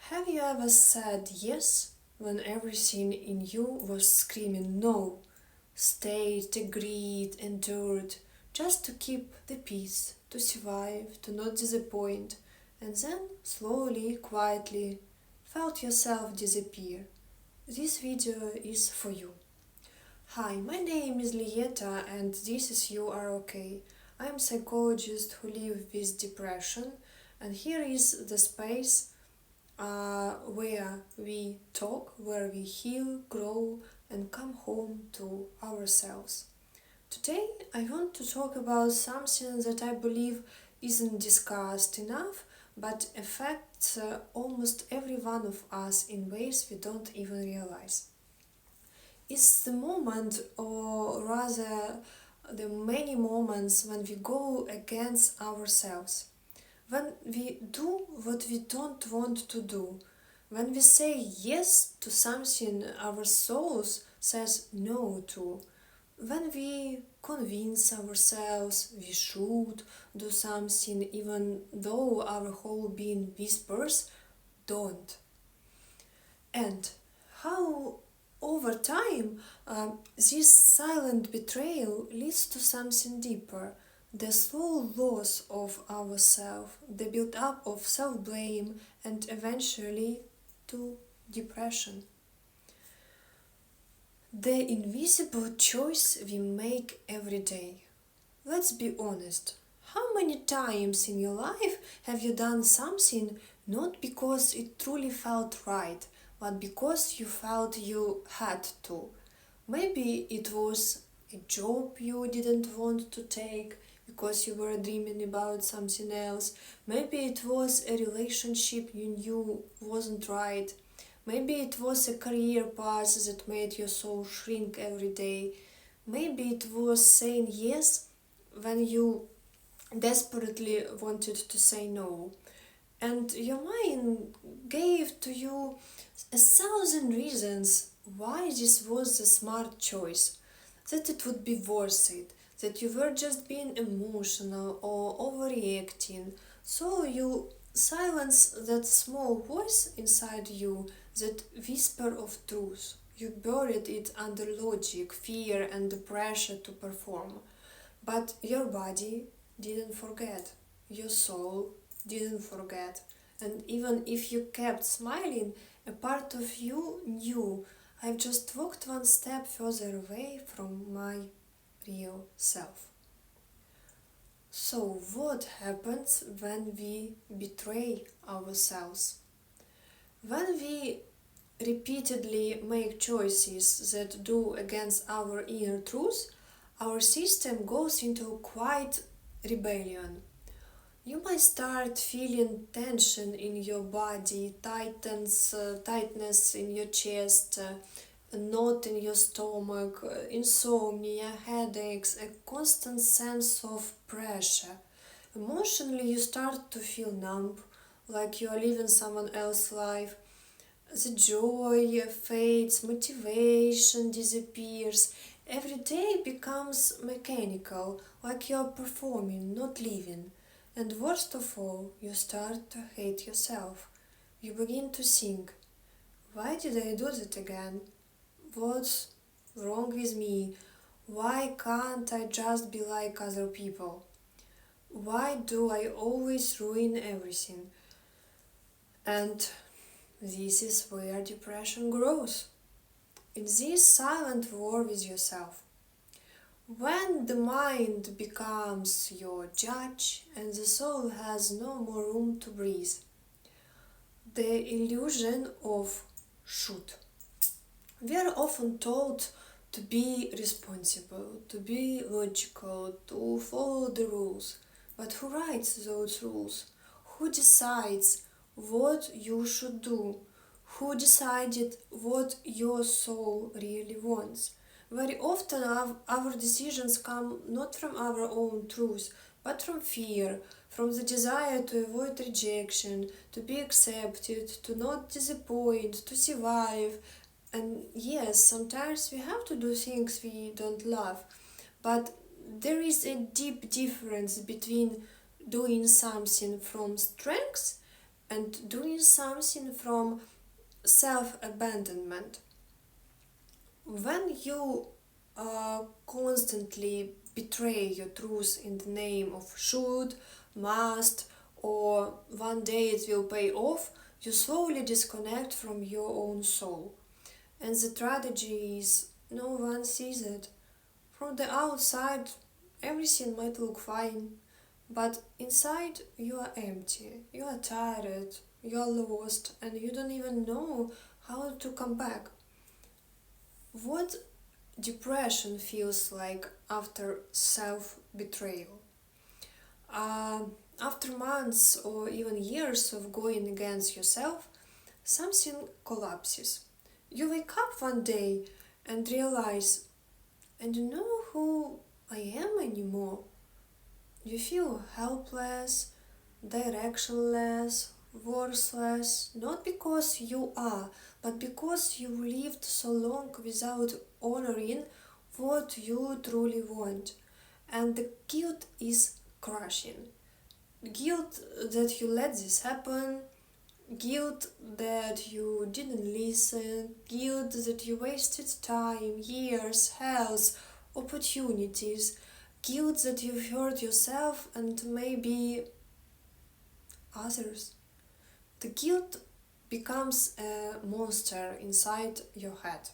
Have you ever said yes when everything in you was screaming no? Stayed, agreed, endured, just to keep the peace, to survive, to not disappoint, and then slowly, quietly, felt yourself disappear. This video is for you. Hi, my name is Lietta and this is You Are Okay. I'm a psychologist who lives with depression, and here is the space where we talk, where we heal, grow, and come home to ourselves. Today, I want to talk about something that I believe isn't discussed enough, but affects almost every one of us in ways we don't even realize. It's the moment, or rather, the many moments when we go against ourselves, when we do what we don't want to do, when we say yes to something our souls says no to, when we convince ourselves we should do something even though our whole being whispers don't. And how over time this silent betrayal leads to something deeper, the slow loss of ourself, the build-up of self-blame, and eventually to depression. The invisible choice we make every day. Let's be honest. How many times in your life have you done something not because it truly felt right, but because you felt you had to? Maybe it was a job you didn't want to take because you were dreaming about something else. Maybe it was a relationship you knew wasn't right. Maybe it was a career path that made your soul shrink every day. Maybe it was saying yes when you desperately wanted to say no. And your mind gave to you a thousand reasons why this was a smart choice, that it would be worth it, that you were just being emotional or overreacting. So you silence that small voice inside you, that whisper of truth. You buried it under logic, fear, and the pressure to perform. But your body didn't forget, your soul didn't forget, and even if you kept smiling, a part of you knew I've just walked one step further away from my real self. So, what happens when we betray ourselves? When we repeatedly make choices that do against our inner truth, our system goes into quiet rebellion. You might start feeling tension in your body, tightness in your chest, a knot in your stomach, insomnia, headaches, a constant sense of pressure. Emotionally, you start to feel numb, like you are living someone else's life. The joy fades, motivation disappears. Every day becomes mechanical, like you are performing, not living. And worst of all, you start to hate yourself. You begin to think, why did I do that again? What's wrong with me? Why can't I just be like other people? Why do I always ruin everything? And this is where depression grows. In this silent war with yourself. When the mind becomes your judge and the soul has no more room to breathe, the illusion of should. We are often told to be responsible, to be logical, to follow the rules. But who writes those rules? Who decides what you should do? Who decided what your soul really wants? Very often our decisions come not from our own truth, but from fear, from the desire to avoid rejection, to be accepted, to not disappoint, to survive. And yes, sometimes we have to do things we don't love, but there is a deep difference between doing something from strength and doing something from self-abandonment. When you constantly betray your truth in the name of should, must, or one day it will pay off, you slowly disconnect from your own soul. And the tragedy is no one sees it. From the outside, everything might look fine, but inside you are empty, you are tired, you are lost, and you don't even know how to come back. What depression feels like after self betrayal? After months or even years of going against yourself, something collapses. You wake up one day and realize, I don't know who I am anymore. You feel helpless, directionless, worthless, not because you are, but because you lived so long without honoring what you truly want. And the guilt is crushing. Guilt that you let this happen, guilt that you didn't listen, guilt that you wasted time, years, health, opportunities, guilt that you've hurt yourself and maybe others. The guilt becomes a monster inside your head.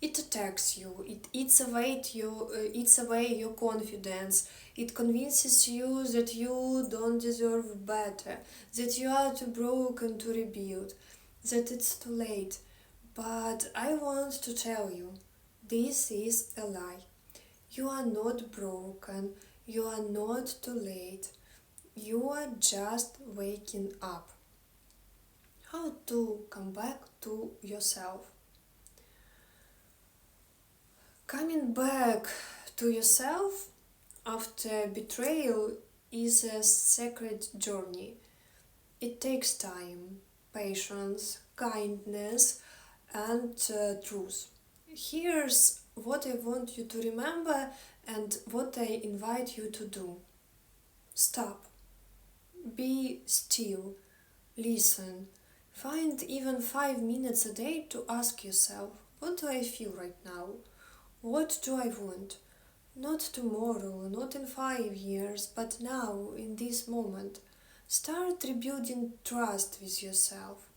It attacks you, it eats away your confidence, it convinces you that you don't deserve better, that you are too broken to rebuild, that it's too late. But I want to tell you, this is a lie. You are not broken, you are not too late, you are just waking up. How to come back to yourself? Coming back to yourself after betrayal is a sacred journey. It takes time, patience, kindness, and truth. Here's what I want you to remember and what I invite you to do. Stop. Be still. Listen. Find even 5 minutes a day to ask yourself, what do I feel right now? What do I want? Not tomorrow, not in 5 years, but now, in this moment. Start rebuilding trust with yourself.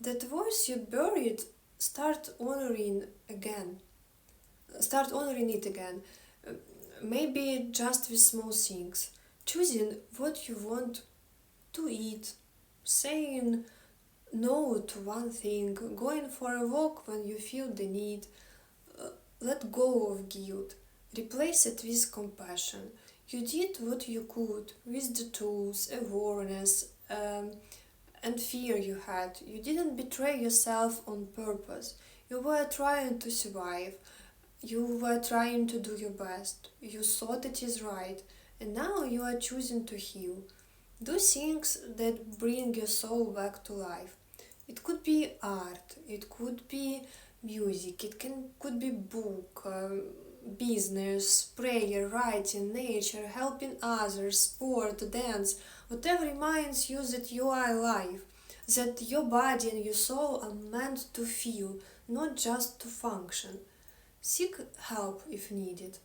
That voice you buried, start honoring again. Start honoring it again. Uh, Maybe just with small things. Choosing what you want to eat. Saying no to one thing. Going for a walk when you feel the need. Let go of guilt. Replace it with compassion. You did what you could with the tools, awareness, and fear you had. You didn't betray yourself on purpose. You were trying to survive. You were trying to do your best. You thought it is right. And now you are choosing to heal. Do things that bring your soul back to life. It could be art, it could be music, could be book, business, prayer, writing, nature, helping others, sport, dance, whatever reminds you that you are alive, that your body and your soul are meant to feel, not just to function. Seek help if needed.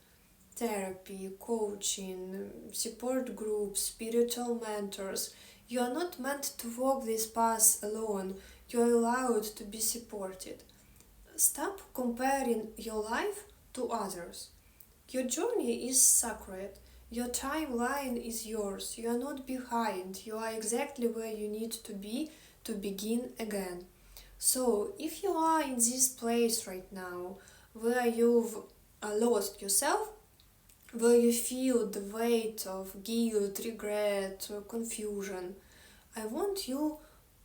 Therapy, coaching, support groups, spiritual mentors. You are not meant to walk this path alone. You are allowed to be supported. Stop comparing your life to others. Your journey is sacred. Your timeline is yours. You are not behind. You are exactly where you need to be to begin again. So, if you are in this place right now where you've lost yourself, where you feel the weight of guilt, regret, or confusion, I want you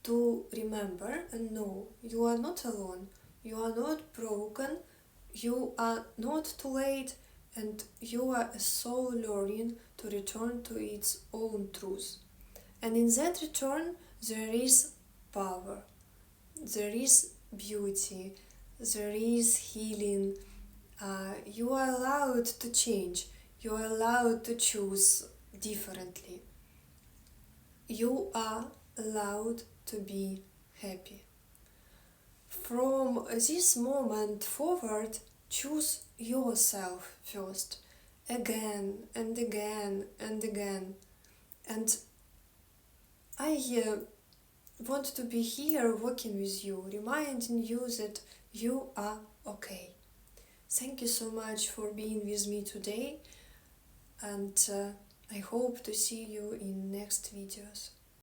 to remember and know you are not alone. You are not broken, you are not too late, and you are a soul learning to return to its own truth. And in that return, there is power, there is beauty, there is healing. You are allowed to change, you are allowed to choose differently. You are allowed to be happy. From this moment forward, choose yourself first, again and again and again. And I want to be here working with you, reminding you that you are okay. Thank you so much for being with me today, and I hope to see you in next videos.